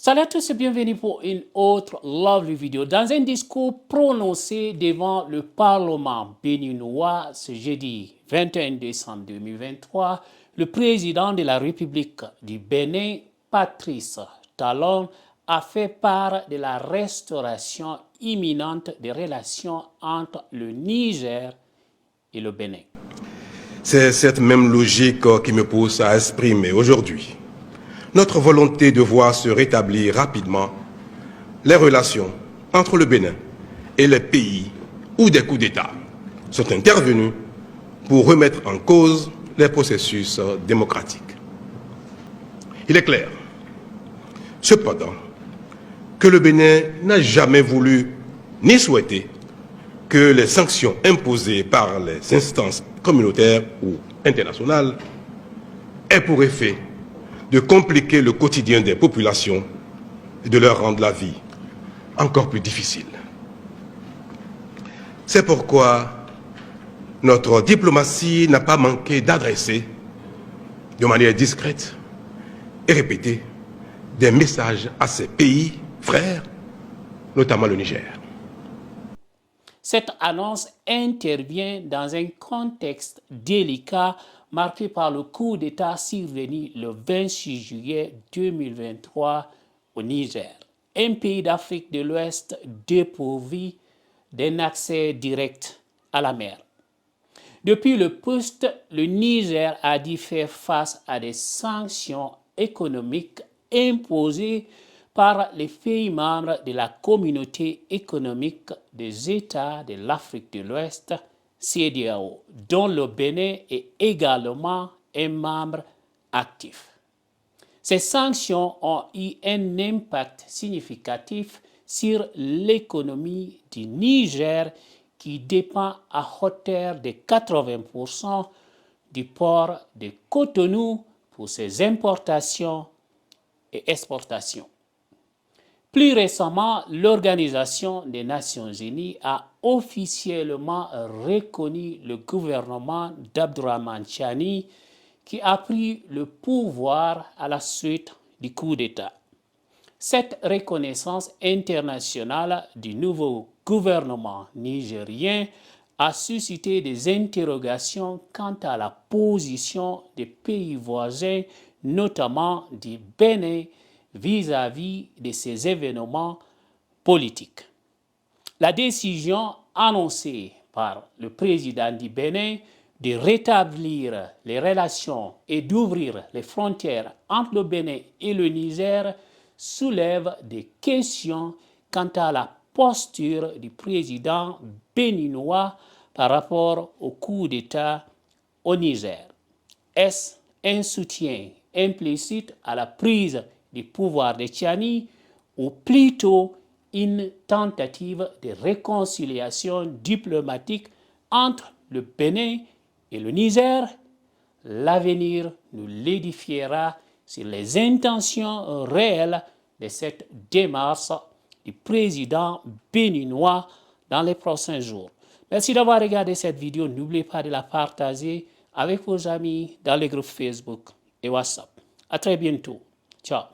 Salut à tous et bienvenue pour une autre lovely vidéo. Dans un discours prononcé devant le Parlement béninois ce jeudi 21 décembre 2023, le président de la République du Bénin, Patrice Talon, a fait part de la restauration imminente des relations entre le Niger et le Bénin. C'est cette même logique qui me pousse à exprimer aujourd'hui notre volonté de voir se rétablir rapidement les relations entre le Bénin et les pays où des coups d'État sont intervenus pour remettre en cause les processus démocratiques. Il est clair, cependant, que le Bénin n'a jamais voulu ni souhaité que les sanctions imposées par les instances communautaires ou internationales aient pour effet de compliquer le quotidien des populations et de leur rendre la vie encore plus difficile. C'est pourquoi notre diplomatie n'a pas manqué d'adresser de manière discrète et répétée des messages à ces pays frères, notamment le Niger. Cette annonce intervient dans un contexte délicat marqué par le coup d'État survenu le 26 juillet 2023 au Niger, un pays d'Afrique de l'Ouest dépourvu d'un accès direct à la mer. Depuis le poste, le Niger a dû faire face à des sanctions économiques imposées par les pays membres de la Communauté économique des États de l'Afrique de l'Ouest, CEDEAO, dont le Bénin est également un membre actif. Ces sanctions ont eu un impact significatif sur l'économie du Niger qui dépend à hauteur de 80% du port de Cotonou pour ses importations et exportations. Plus récemment, l'Organisation des Nations Unies a officiellement reconnu le gouvernement d'Abdourahmane Tchani qui a pris le pouvoir à la suite du coup d'État. Cette reconnaissance internationale du nouveau gouvernement nigérien a suscité des interrogations quant à la position des pays voisins, notamment du Bénin, vis-à-vis de ces événements politiques. La décision annoncée par le président du Bénin de rétablir les relations et d'ouvrir les frontières entre le Bénin et le Niger soulève des questions quant à la posture du président béninois par rapport au coup d'État au Niger. Est-ce un soutien implicite à la prise du pouvoir de Tchani ou plutôt une tentative de réconciliation diplomatique entre le Bénin et le Niger? L'avenir nous l'édifiera sur les intentions réelles de cette démarche du président béninois dans les prochains jours. Merci d'avoir regardé cette vidéo. N'oubliez pas de la partager avec vos amis dans les groupes Facebook et WhatsApp. À très bientôt. Ciao.